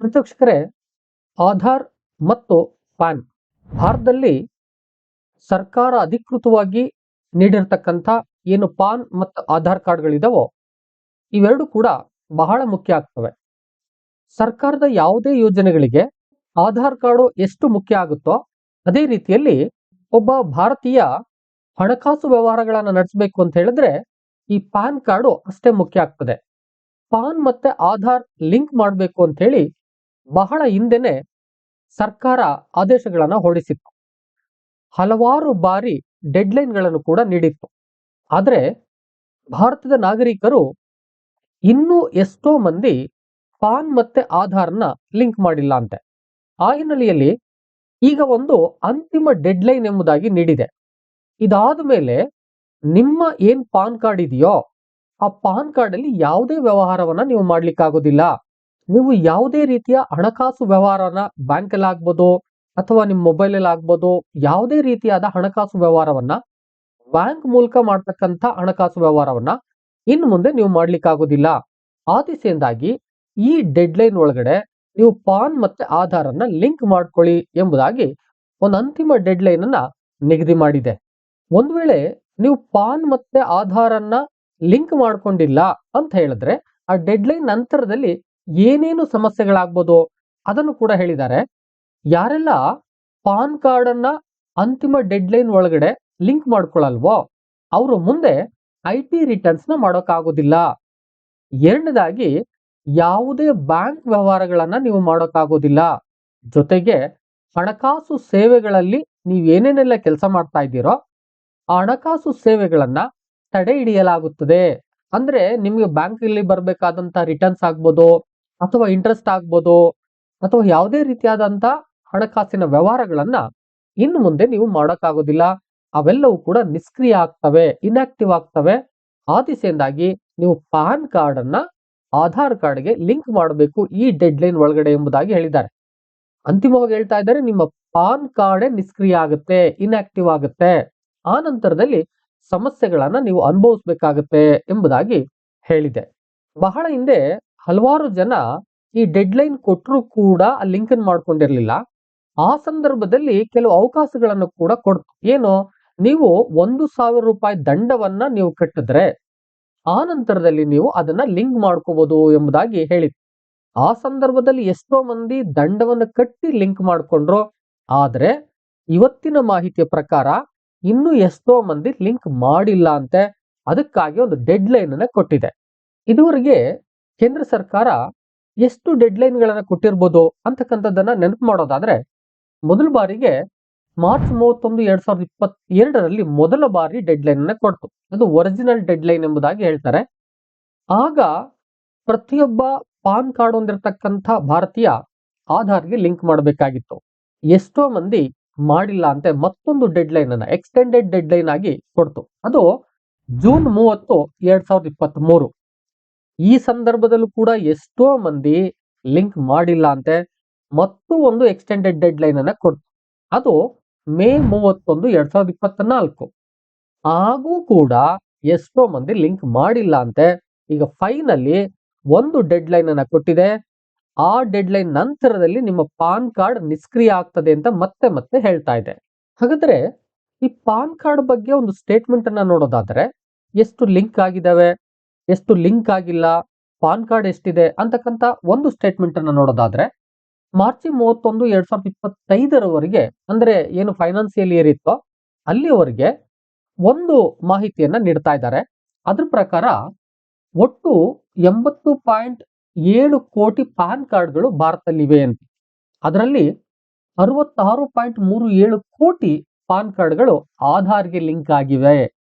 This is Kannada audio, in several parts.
ವೀಕ್ಷಕರೇ, ಆಧಾರ್ ಮತ್ತು ಪ್ಯಾನ್ ಭಾರತದಲ್ಲಿ ಸರ್ಕಾರ ಅಧಿಕೃತವಾಗಿ ನೀಡಿರ್ತಕ್ಕಂಥ ಏನು ಪಾನ್ ಮತ್ತು ಆಧಾರ್ ಕಾರ್ಡ್ಗಳಿದಾವೋ ಇವೆರಡು ಕೂಡ ಬಹಳ ಮುಖ್ಯ ಆಗ್ತವೆ. ಸರ್ಕಾರದ ಯಾವುದೇ ಯೋಜನೆಗಳಿಗೆ ಆಧಾರ್ ಕಾರ್ಡು ಎಷ್ಟು ಮುಖ್ಯ ಆಗುತ್ತೋ ಅದೇ ರೀತಿಯಲ್ಲಿ ಒಬ್ಬ ಭಾರತೀಯ ಹಣಕಾಸು ವ್ಯವಹಾರಗಳನ್ನು ನಡೆಸಬೇಕು ಅಂತ ಹೇಳಿದ್ರೆ ಈ ಪ್ಯಾನ್ ಕಾರ್ಡು ಅಷ್ಟೇ ಮುಖ್ಯ ಆಗ್ತದೆ. ಪಾನ್ ಮತ್ತೆ ಆಧಾರ್ ಲಿಂಕ್ ಮಾಡಬೇಕು ಅಂತ ಹೇಳಿ ಬಹಳ ಹಿಂದೆನೆ ಸರ್ಕಾರ ಆದೇಶಗಳನ್ನು ಹೊರಡಿಸಿತ್ತು. ಹಲವಾರು ಬಾರಿ ಡೆಡ್ಲೈನ್ಗಳನ್ನು ಕೂಡ ನೀಡಿತ್ತು. ಆದರೆ ಭಾರತದ ನಾಗರಿಕರು ಇನ್ನೂ ಎಷ್ಟೋ ಮಂದಿ ಪಾನ್ ಮತ್ತೆ ಆಧಾರ್ನ ಲಿಂಕ್ ಮಾಡಿಲ್ಲ ಅಂತೆ. ಆ ಹಿನ್ನೆಲೆಯಲ್ಲಿ ಈಗ ಒಂದು ಅಂತಿಮ ಡೆಡ್ಲೈನ್ ಎಂಬುದಾಗಿ ನೀಡಿದೆ. ಇದಾದ ಮೇಲೆ ನಿಮ್ಮ ಏನ್ ಪಾನ್ ಕಾರ್ಡ್ ಇದೆಯೋ ಆ ಪಾನ್ ಕಾರ್ಡ್ ಅಲ್ಲಿ ಯಾವುದೇ ವ್ಯವಹಾರವನ್ನ ನೀವು ಮಾಡ್ಲಿಕ್ಕಾಗೋದಿಲ್ಲ. ನೀವು ಯಾವುದೇ ರೀತಿಯ ಹಣಕಾಸು ವ್ಯವಹಾರನ ಬ್ಯಾಂಕ್ ಅಲ್ಲಿ ಆಗ್ಬೋದು ಅಥವಾ ನಿಮ್ಮ ಮೊಬೈಲ್ ಅಲ್ಲಿ ಆಗ್ಬೋದು, ಯಾವುದೇ ರೀತಿಯಾದ ಹಣಕಾಸು ವ್ಯವಹಾರವನ್ನ ಬ್ಯಾಂಕ್ ಮೂಲಕ ಮಾಡ್ತಕ್ಕಂಥ ಹಣಕಾಸು ವ್ಯವಹಾರವನ್ನ ಇನ್ನು ಮುಂದೆ ನೀವು ಮಾಡ್ಲಿಕ್ಕಾಗೋದಿಲ್ಲ. ಆ ದಿಸೆಯಿಂದಾಗಿ ಈ ಡೆಡ್ಲೈನ್ ಒಳಗಡೆ ನೀವು ಪಾನ್ ಮತ್ತೆ ಆಧಾರ್ ಅನ್ನ ಲಿಂಕ್ ಮಾಡ್ಕೊಳ್ಳಿ ಎಂಬುದಾಗಿ ಒಂದು ಅಂತಿಮ ಡೆಡ್ಲೈನ್ ಅನ್ನ ನಿಗದಿ ಮಾಡಿದೆ. ಒಂದ್ ವೇಳೆ ನೀವು ಪಾನ್ ಮತ್ತೆ ಆಧಾರ್ ಅನ್ನ ಲಿಂಕ್ ಮಾಡ್ಕೊಂಡಿಲ್ಲ ಅಂತ ಹೇಳಿದ್ರೆ ಆ ಡೆಡ್ಲೈನ್ ನಂತರದಲ್ಲಿ ಏನೇನು ಸಮಸ್ಯೆಗಳಾಗ್ಬೋದು ಅದನ್ನು ಕೂಡ ಹೇಳಿದ್ದಾರೆ. ಯಾರೆಲ್ಲ ಪಾನ್ ಕಾರ್ಡ್ ಅನ್ನ ಅಂತಿಮ ಡೆಡ್ಲೈನ್ ಒಳಗಡೆ ಲಿಂಕ್ ಮಾಡ್ಕೊಳ್ಳಲ್ವೋ ಅವರು ಮುಂದೆ IT ರಿಟರ್ನ್ಸ್ ನ ಮಾಡೋಕ್ಕಾಗೋದಿಲ್ಲ. ಎರಡನೇದಾಗಿ ಯಾವುದೇ ಬ್ಯಾಂಕ್ ವ್ಯವಹಾರಗಳನ್ನ ನೀವು ಮಾಡೋಕ್ಕಾಗೋದಿಲ್ಲ. ಜೊತೆಗೆ ಹಣಕಾಸು ಸೇವೆಗಳಲ್ಲಿ ನೀವೇನೇನೆಲ್ಲ ಕೆಲಸ ಮಾಡ್ತಾ ಇದ್ದೀರೋ ಆ ಹಣಕಾಸು ಸೇವೆಗಳನ್ನ ತಡೆ ಹಿಡಿಯಲಾಗುತ್ತದೆ. ಅಂದ್ರೆ ನಿಮ್ಗೆ ಬ್ಯಾಂಕ್ ಅಲ್ಲಿ ಬರ್ಬೇಕಾದಂತ ರಿಟರ್ನ್ಸ್ ಆಗ್ಬೋದು ಅಥವಾ ಇಂಟ್ರೆಸ್ಟ್ ಆಗ್ಬೋದು ಅಥವಾ ಯಾವುದೇ ರೀತಿಯಾದಂತ ಹಣಕಾಸಿನ ವ್ಯವಹಾರಗಳನ್ನ ಇನ್ನು ಮುಂದೆ ನೀವು ಮಾಡೋಕ್ಕಾಗೋದಿಲ್ಲ. ಅವೆಲ್ಲವೂ ಕೂಡ ನಿಷ್ಕ್ರಿಯ ಆಗ್ತವೆ, ಇನ್ಆಕ್ಟಿವ್ ಆಗ್ತವೆ. ಆ ದಿಸೆಯಿಂದಾಗಿ ನೀವು ಪಾನ್ ಕಾರ್ಡ್ ಅನ್ನ ಆಧಾರ್ ಕಾರ್ಡ್ಗೆ ಲಿಂಕ್ ಮಾಡಬೇಕು ಈ ಡೆಡ್ಲೈನ್ ಒಳಗಡೆ ಎಂಬುದಾಗಿ ಹೇಳಿದ್ದಾರೆ. ಅಂತಿಮವಾಗಿ ಹೇಳ್ತಾ ಇದ್ದಾರೆ, ನಿಮ್ಮ ಪಾನ್ ಕಾರ್ಡ್ ನಿಷ್ಕ್ರಿಯ ಆಗುತ್ತೆ, ಇನ್ಆಕ್ಟಿವ್ ಆಗುತ್ತೆ. ಆ ನಂತರದಲ್ಲಿ ಸಮಸ್ಯೆಗಳನ್ನ ನೀವು ಅನುಭವಿಸಬೇಕಾಗುತ್ತೆ ಎಂಬುದಾಗಿ ಹೇಳಿದೆ. ಬಹಳ ಹಿಂದೆ ಹಲವಾರು ಜನ ಈ ಡೆಡ್ಲೈನ್ ಕೊಟ್ಟರು ಕೂಡ ಆ ಲಿಂಕ್ ಅನ್ನು ಮಾಡ್ಕೊಂಡಿರ್ಲಿಲ್ಲ. ಆ ಸಂದರ್ಭದಲ್ಲಿ ಕೆಲವು ಅವಕಾಶಗಳನ್ನು ಕೂಡ ಕೊಡ್ತು. ಏನು, ನೀವು 1,000 ರೂಪಾಯಿ ದಂಡವನ್ನ ನೀವು ಕಟ್ಟಿದ್ರೆ ಆ ನಂತರದಲ್ಲಿ ನೀವು ಅದನ್ನ ಲಿಂಕ್ ಮಾಡ್ಕೋಬಹುದು ಎಂಬುದಾಗಿ ಹೇಳಿತ್ತು. ಆ ಸಂದರ್ಭದಲ್ಲಿ ಎಷ್ಟೋ ಮಂದಿ ದಂಡವನ್ನು ಕಟ್ಟಿ ಲಿಂಕ್ ಮಾಡ್ಕೊಂಡ್ರು. ಆದ್ರೆ ಇವತ್ತಿನ ಮಾಹಿತಿಯ ಪ್ರಕಾರ ಇನ್ನು ಎಷ್ಟೋ ಮಂದಿ ಲಿಂಕ್ ಮಾಡಿಲ್ಲ ಅಂತೆ. ಅದಕ್ಕಾಗಿ ಒಂದು ಡೆಡ್ಲೈನ್ ಅನ್ನ ಕೊಟ್ಟಿದೆ. ಇದುವರೆಗೆ ಕೇಂದ್ರ ಸರ್ಕಾರ ಎಷ್ಟು ಡೆಡ್ಲೈನ್ ಗಳನ್ನ ಕೊಟ್ಟಿರ್ಬೋದು ಅಂತಕ್ಕಂಥದ್ದನ್ನ ನೆನಪು ಮಾಡೋದಾದ್ರೆ, ಮೊದಲ ಬಾರಿಗೆ ಮಾರ್ಚ್ 31, 2022ರಲ್ಲಿ ಮೊದಲ ಬಾರಿ ಡೆಡ್ಲೈನ್ ಅನ್ನ ಕೊಡ್ತು. ಅದು ಒರಿಜಿನಲ್ ಡೆಡ್ಲೈನ್ ಎಂಬುದಾಗಿ ಹೇಳ್ತಾರೆ. ಆಗ ಪ್ರತಿಯೊಬ್ಬ ಪಾನ್ ಕಾರ್ಡ್ ಹೊಂದಿರತಕ್ಕಂಥ ಭಾರತೀಯ ಆಧಾರ್ಗೆ ಲಿಂಕ್ ಮಾಡಬೇಕಾಗಿತ್ತು. ಎಷ್ಟೋ ಮಂದಿ ಮಾಡಿಲ್ಲ ಅಂತೆ. ಮತ್ತೊಂದು ಡೆಡ್ಲೈನ್ ಅನ್ನ ಎಕ್ಸ್ಟೆಂಡೆಡ್ ಡೆಡ್ಲೈನ್ ಆಗಿ ಕೊಡ್ತು. ಅದು ಜೂನ್ 30, 2023. ಈ ಸಂದರ್ಭದಲ್ಲೂ ಕೂಡ ಎಷ್ಟೋ ಮಂದಿ ಲಿಂಕ್ ಮಾಡಿಲ್ಲ ಅಂತೆ. ಮತ್ತು ಒಂದು ಎಕ್ಸ್ಟೆಂಡೆಡ್ ಡೆಡ್ಲೈನ್ ಅನ್ನ ಕೊಡ್ತು. ಅದು ಮೇ 31, 2024. ಹಾಗೂ ಕೂಡ ಎಷ್ಟೋ ಮಂದಿ ಲಿಂಕ್ ಮಾಡಿಲ್ಲ ಅಂತೆ. ಈಗ ಫೈನಲಿ ಒಂದು ಡೆಡ್ಲೈನ್ ಅನ್ನ ಕೊಟ್ಟಿದೆ. ಆ ಡೆಡ್ಲೈನ್ ನಂತರದಲ್ಲಿ ನಿಮ್ಮ ಪಾನ್ ಕಾರ್ಡ್ ನಿಷ್ಕ್ರಿಯ ಆಗ್ತದೆ ಅಂತ ಮತ್ತೆ ಮತ್ತೆ ಹೇಳ್ತಾ ಇದೆ. ಹಾಗಾದ್ರೆ ಈ ಪಾನ್ ಕಾರ್ಡ್ ಬಗ್ಗೆ ಒಂದು ಸ್ಟೇಟ್ಮೆಂಟ್ ಅನ್ನ ನೋಡೋದಾದ್ರೆ, ಎಷ್ಟು ಲಿಂಕ್ ಆಗಿದಾವೆ, ಎಷ್ಟು ಲಿಂಕ್ ಆಗಿಲ್ಲ, ಪಾನ್ ಕಾರ್ಡ್ ಎಷ್ಟಿದೆ ಅಂತಕ್ಕಂಥ ಒಂದು ಸ್ಟೇಟ್ಮೆಂಟ್ ಅನ್ನ ನೋಡೋದಾದ್ರೆ, ಮಾರ್ಚ್ 31, 2025ರವರೆಗೆ ಅಂದ್ರೆ ಏನು ಫೈನಾನ್ಸಿಯಲ್ ಇಯರ್ ಇತ್ತೋ ಅಲ್ಲಿವರೆಗೆ ಒಂದು ಮಾಹಿತಿಯನ್ನ ನೀಡ್ತಾ ಇದ್ದಾರೆ. ಅದ್ರ ಪ್ರಕಾರ ಒಟ್ಟು 80.7 ಕೋಟಿ ಪಾನ್ ಕಾರ್ಡ್ಗಳು ಭಾರತದಲ್ಲಿವೆ ಅಂತ. ಅದರಲ್ಲಿ 66.37 ಕೋಟಿ ಪಾನ್ ಕಾರ್ಡ್ಗಳು ಆಧಾರ್ಗೆ ಲಿಂಕ್ ಆಗಿವೆ.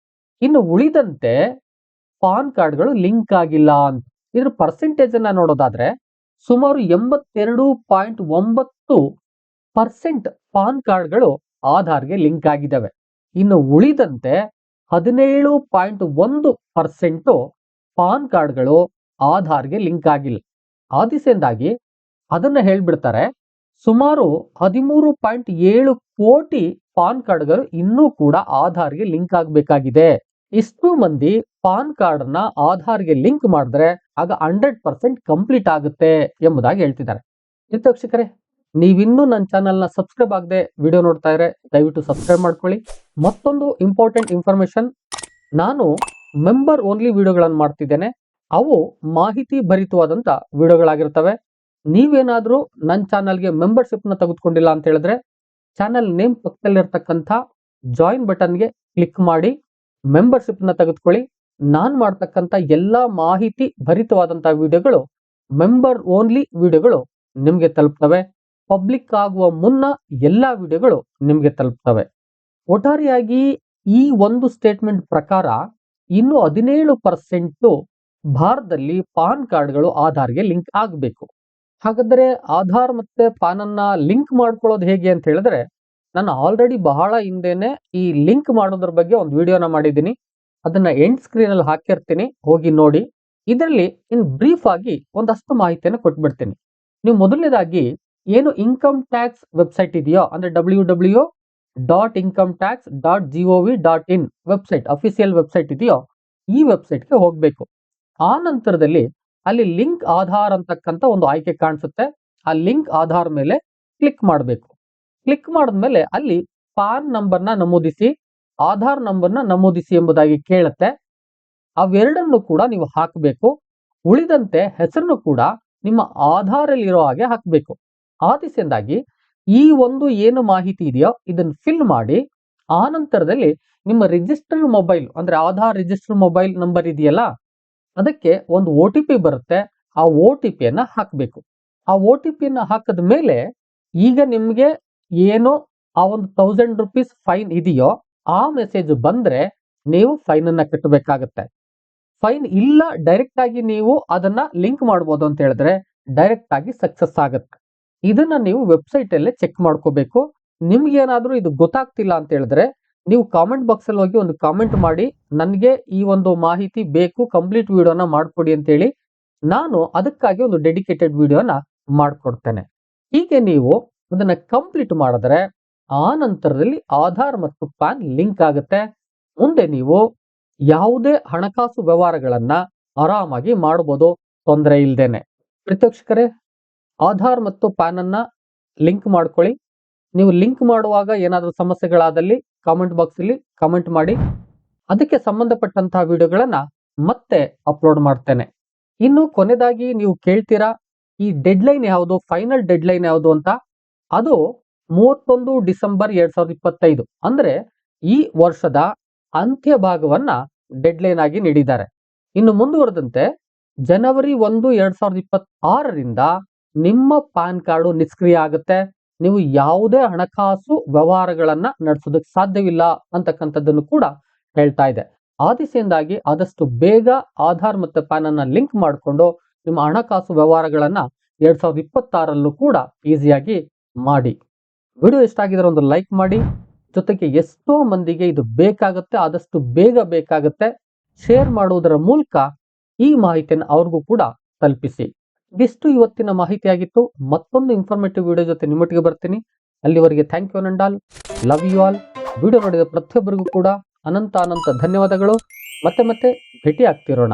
ಇನ್ನು ಉಳಿದಂತೆ ಪಾನ್ ಕಾರ್ಡ್ಗಳು ಲಿಂಕ್ ಆಗಿಲ್ಲ ಅಂತ. ಇದ್ರ ಪರ್ಸೆಂಟೇಜ್ ಅನ್ನ ನೋಡೋದಾದ್ರೆ ಸುಮಾರು 82.9% ಪಾನ್ ಕಾರ್ಡ್ಗಳು ಆಧಾರ್ಗೆ ಲಿಂಕ್ ಆಗಿದ್ದಾವೆ. ಇನ್ನು ಉಳಿದಂತೆ 17.1% ಪಾನ್ ಕಾರ್ಡ್ಗಳು ಆಧಾರ್ಗೆ ಲಿಂಕ್ ಆಗಿಲ್ಲ. ಆ ದಿಸೆಯಿಂದಾಗಿ ಅದನ್ನ ಹೇಳ್ಬಿಡ್ತಾರೆ, ಸುಮಾರು 13.7 ಕೋಟಿ ಪಾನ್ ಕಾರ್ಡ್ಗಳು ಇನ್ನೂ ಕೂಡ ಆಧಾರ್ಗೆ ಲಿಂಕ್ ಆಗಬೇಕಾಗಿದೆ. ಇಷ್ಟು ಮಂದಿ ಪಾನ್ ಕಾರ್ಡ್ ನ ಆಧಾರ್ಗೆ ಲಿಂಕ್ ಮಾಡಿದ್ರೆ ಆಗ 100% ಕಂಪ್ಲೀಟ್ ಆಗುತ್ತೆ ಎಂಬುದಾಗಿ ಹೇಳ್ತಿದ್ದಾರೆ. ವೀಕ್ಷಕರೇ, ನೀವಿನ್ನೂ ನನ್ನ ಚಾನಲ್ನ ಸಬ್ಸ್ಕ್ರೈಬ್ ಆಗದೆ ವಿಡಿಯೋ ನೋಡ್ತಾ ಇದ್ರೆ ದಯವಿಟ್ಟು ಸಬ್ಸ್ಕ್ರೈಬ್ ಮಾಡ್ಕೊಳ್ಳಿ. ಮತ್ತೊಂದು ಇಂಪಾರ್ಟೆಂಟ್ ಇನ್ಫಾರ್ಮೇಶನ್, ನಾನು ಮೆಂಬರ್ ಓನ್ಲಿ ವಿಡಿಯೋಗಳನ್ನು ಮಾಡ್ತಿದ್ದೇನೆ. ಅವು ಮಾಹಿತಿ ಭರಿತವಾದಂತ ವಿಡಿಯೋಗಳಾಗಿರ್ತವೆ. ನೀವೇನಾದ್ರೂ ನನ್ನ ಚಾನಲ್ಗೆ ಮೆಂಬರ್ಶಿಪ್ ನ ತೆಗೆದುಕೊಂಡಿಲ್ಲ ಅಂತ ಹೇಳಿದ್ರೆ ಚಾನಲ್ ನೇಮ್ ಪಕ್ಕದಲ್ಲಿರ್ತಕ್ಕಂಥ ಜಾಯಿನ್ ಬಟನ್ಗೆ ಕ್ಲಿಕ್ ಮಾಡಿ ಮೆಂಬರ್ಶಿಪ್ ನ ತೆಗೆದುಕೊಳ್ಳಿ. ನಾನ್ ಮಾಡ್ತಕ್ಕಂಥ ಎಲ್ಲಾ ಮಾಹಿತಿ ಭರಿತವಾದಂತಹ ವಿಡಿಯೋಗಳು ಮೆಂಬರ್ ಓನ್ಲಿ ವಿಡಿಯೋಗಳು ನಿಮ್ಗೆ ತಲುಪ್ತವೆ. ಪಬ್ಲಿಕ್ ಆಗುವ ಮುನ್ನ ಎಲ್ಲಾ ವಿಡಿಯೋಗಳು ನಿಮ್ಗೆ ತಲುಪ್ತವೆ. ಒಟ್ಟಾರೆಯಾಗಿ ಈ ಒಂದು ಸ್ಟೇಟ್ಮೆಂಟ್ ಪ್ರಕಾರ ಇನ್ನು 17% ಭಾರತದಲ್ಲಿ ಪಾನ್ ಕಾರ್ಡ್ಗಳು ಆಧಾರ್ಗೆ ಲಿಂಕ್ ಆಗಬೇಕು. ಹಾಗಾದ್ರೆ ಆಧಾರ್ ಮತ್ತೆ ಪಾನ್ ಅನ್ನ ಲಿಂಕ್ ಮಾಡ್ಕೊಳ್ಳೋದು ಹೇಗೆ ಅಂತ ಹೇಳಿದ್ರೆ, ನಾನು ಆಲ್ರೆಡಿ ಬಹಳ ಹಿಂದೆನೆ ಈ ಲಿಂಕ್ ಮಾಡೋದ್ರ ಬಗ್ಗೆ ಒಂದು ವಿಡಿಯೋನ ಮಾಡಿದ್ದೀನಿ. ಅದನ್ನ ಎಂಡ್ ಸ್ಕ್ರೀನ್ ಅಲ್ಲಿ ಹಾಕಿರ್ತೀನಿ, ಹೋಗಿ ನೋಡಿ. ಇದರಲ್ಲಿ ಇನ್ ಬ್ರೀಫ್ ಆಗಿ ಒಂದಷ್ಟು ಮಾಹಿತಿಯನ್ನು ಕೊಟ್ಬಿಡ್ತೀನಿ. ನೀವು ಮೊದಲನೇದಾಗಿ ಏನು ಇನ್ಕಮ್ ಟ್ಯಾಕ್ಸ್ ವೆಬ್ಸೈಟ್ ಇದೆಯೋ ಅಂದ್ರೆ www.incometax.gov.in ವೆಬ್ಸೈಟ್, ಅಫಿಸಿಯಲ್ ವೆಬ್ಸೈಟ್ ಇದೆಯೋ ಈ ವೆಬ್ಸೈಟ್ಗೆ ಹೋಗ್ಬೇಕು. ಆ ನಂತರದಲ್ಲಿ ಅಲ್ಲಿ ಲಿಂಕ್ ಆಧಾರ್ ಅಂತಕ್ಕಂಥ ಒಂದು ಆಯ್ಕೆ ಕಾಣಿಸುತ್ತೆ. ಆ ಲಿಂಕ್ ಆಧಾರ್ ಮೇಲೆ ಕ್ಲಿಕ್ ಮಾಡಬೇಕು. ಕ್ಲಿಕ್ ಮಾಡಿದ್ಮೇಲೆ ಅಲ್ಲಿ ಪಾನ್ ನಂಬರ್ನ ನಮೂದಿಸಿ, ಆಧಾರ್ ನಂಬರ್ನ ನಮೂದಿಸಿ ಎಂಬುದಾಗಿ ಕೇಳುತ್ತೆ. ಅವೆರಡನ್ನು ಕೂಡ ನೀವು ಹಾಕಬೇಕು. ಉಳಿದಂತೆ ಹೆಸರನ್ನು ಕೂಡ ನಿಮ್ಮ ಆಧಾರ್ ಅಲ್ಲಿ ಇರೋ ಹಾಗೆ ಹಾಕಬೇಕು. ಆ ದಿಸೆಯಿಂದಾಗಿ ಈ ಒಂದು ಏನು ಮಾಹಿತಿ ಇದೆಯೋ ಇದನ್ನು ಫಿಲ್ ಮಾಡಿ, ಆ ನಂತರದಲ್ಲಿ ನಿಮ್ಮ ರಿಜಿಸ್ಟರ್ ಮೊಬೈಲ್ ಅಂದ್ರೆ ಆಧಾರ್ ರಿಜಿಸ್ಟರ್ ಮೊಬೈಲ್ ನಂಬರ್ ಇದೆಯಲ್ಲ, ಅದಕ್ಕೆ ಒಂದು OTP ಬರುತ್ತೆ. ಆ OTP ಯನ್ನ ಹಾಕಬೇಕು. ಆ OTP ಯನ್ನ ಹಾಕದ ಮೇಲೆ ಈಗ ನಿಮ್ಗೆ ಏನು ಆ ಒಂದು 1000 ರೂಪೀಸ್ ಫೈನ್ ಇದೆಯೋ ಆ ಮೆಸೇಜ್ ಬಂದ್ರೆ ನೀವು ಫೈನ್ ಅನ್ನ ಕಟ್ಟಬೇಕಾಗತ್ತೆ. ಫೈನ್ ಇಲ್ಲ, ಡೈರೆಕ್ಟ್ ಆಗಿ ನೀವು ಅದನ್ನ ಲಿಂಕ್ ಮಾಡಬಹುದು ಅಂತ ಹೇಳಿದ್ರೆ ಡೈರೆಕ್ಟ್ ಆಗಿ ಸಕ್ಸಸ್ ಆಗುತ್ತೆ. ಇದನ್ನ ನೀವು ವೆಬ್ಸೈಟ್ ಅಲ್ಲೇ ಚೆಕ್ ಮಾಡ್ಕೋಬೇಕು. ನಿಮ್ಗೆ ಏನಾದ್ರೂ ಇದು ಗೊತ್ತಾಗ್ತಿಲ್ಲ ಅಂತ ಹೇಳಿದ್ರೆ ನೀವು ಕಾಮೆಂಟ್ ಬಾಕ್ಸ್ ಅಲ್ಲಿ ಹೋಗಿ ಒಂದು ಕಾಮೆಂಟ್ ಮಾಡಿ, ನನಗೆ ಈ ಒಂದು ಮಾಹಿತಿ ಬೇಕು, ಕಂಪ್ಲೀಟ್ ವಿಡಿಯೋನ ಮಾಡ್ಕೊಡಿ ಅಂತ ಹೇಳಿ ನಾನು ಅದಕ್ಕಾಗಿ ಒಂದು ಡೆಡಿಕೇಟೆಡ್ ವಿಡಿಯೋನ ಮಾಡ್ಕೊಡ್ತೇನೆ. ಹೀಗೆ ನೀವು ಅದನ್ನ ಕಂಪ್ಲೀಟ್ ಮಾಡಿದ್ರೆ ಆ ನಂತರದಲ್ಲಿ ಆಧಾರ್ ಮತ್ತು ಪಾನ್ ಲಿಂಕ್ ಆಗುತ್ತೆ. ಮುಂದೆ ನೀವು ಯಾವುದೇ ಹಣಕಾಸು ವ್ಯವಹಾರಗಳನ್ನ ಆರಾಮಾಗಿ ಮಾಡಬಹುದು, ತೊಂದರೆ ಇಲ್ದೇನೆ. ವೀಕ್ಷಕರೇ, ಆಧಾರ್ ಮತ್ತು ಪಾನ್ ಅನ್ನ ಲಿಂಕ್ ಮಾಡ್ಕೊಳ್ಳಿ. ನೀವು ಲಿಂಕ್ ಮಾಡುವಾಗ ಏನಾದರೂ ಸಮಸ್ಯೆಗಳಾದಲ್ಲಿ ಕಾಮೆಂಟ್ ಬಾಕ್ಸ್ ಅಲ್ಲಿ ಕಾಮೆಂಟ್ ಮಾಡಿ. ಅದಕ್ಕೆ ಸಂಬಂಧಪಟ್ಟಂತಹ ವಿಡಿಯೋಗಳನ್ನ ಮತ್ತೆ ಅಪ್ಲೋಡ್ ಮಾಡ್ತೇನೆ. ಇನ್ನು ಕೊನೆಯದಾಗಿ ನೀವು ಕೇಳ್ತೀರಾ, ಈ ಡೆಡ್ಲೈನ್ ಯಾವುದು, ಫೈನಲ್ ಡೆಡ್ಲೈನ್ ಯಾವುದು ಅಂತ. ಅದು 31 ಡಿಸೆಂಬರ್ 2025 ಅಂದ್ರೆ ಈ ವರ್ಷದ ಅಂತ್ಯ ಭಾಗವನ್ನ ಡೆಡ್ಲೈನ್ ಆಗಿ ನೀಡಿದ್ದಾರೆ. ಇನ್ನು ಮುಂದುವರೆದಂತೆ ಜನವರಿ 1, 2026ರಿಂದ ನಿಮ್ಮ ಪಾನ್ ಕಾರ್ಡು ನಿಷ್ಕ್ರಿಯ ಆಗುತ್ತೆ. ನೀವು ಯಾವುದೇ ಹಣಕಾಸು ವ್ಯವಹಾರಗಳನ್ನ ನಡೆಸೋದಕ್ಕೆ ಸಾಧ್ಯವಿಲ್ಲ ಅಂತಕ್ಕಂಥದ್ದನ್ನು ಕೂಡ ಹೇಳ್ತಾ ಇದೆ. ಆ ದಿಸೆಯಿಂದಾಗಿ ಆದಷ್ಟು ಬೇಗ ಆಧಾರ್ ಮತ್ತು ಪಾನ್ ಅನ್ನ ಲಿಂಕ್ ಮಾಡಿಕೊಂಡು ನಿಮ್ಮ ಹಣಕಾಸು ವ್ಯವಹಾರಗಳನ್ನ 2026ರಲ್ಲೂ ಕೂಡ ಈಸಿಯಾಗಿ ಮಾಡಿ. ವಿಡಿಯೋ ಇಷ್ಟ ಆಗಿದ್ರೆ ಒಂದು ಲೈಕ್ ಮಾಡಿ. ಜೊತೆಗೆ ಎಷ್ಟೋ ಮಂದಿಗೆ ಇದು ಬೇಕಾಗುತ್ತೆ, ಆದಷ್ಟು ಬೇಗ ಬೇಕಾಗುತ್ತೆ. ಶೇರ್ ಮಾಡುವುದರ ಮೂಲಕ ಈ ಮಾಹಿತಿಯನ್ನು ಅವ್ರಿಗೂ ಕೂಡ ತಲುಪಿಸಿ. ಇದಿಷ್ಟು ಇವತ್ತಿನ ಮಾಹಿತಿಯಾಗಿತ್ತು. ಮತ್ತೊಂದು ಇನ್ಫಾರ್ಮೇಟಿವ್ ವಿಡಿಯೋ ಜೊತೆ ನಿಮ್ಮೊಟ್ಟಿಗೆ ಬರ್ತೀನಿ. ಅಲ್ಲಿವರೆಗೆ thank you and all, love you all. Video ನೋಡಿದ ಪ್ರತಿಯೊಬ್ಬರಿಗೂ ಕೂಡ ಅನಂತ ಧನ್ಯವಾದಗಳು. ಮತ್ತೆ ಭೇಟಿ ಆಗ್ತಿರೋಣ.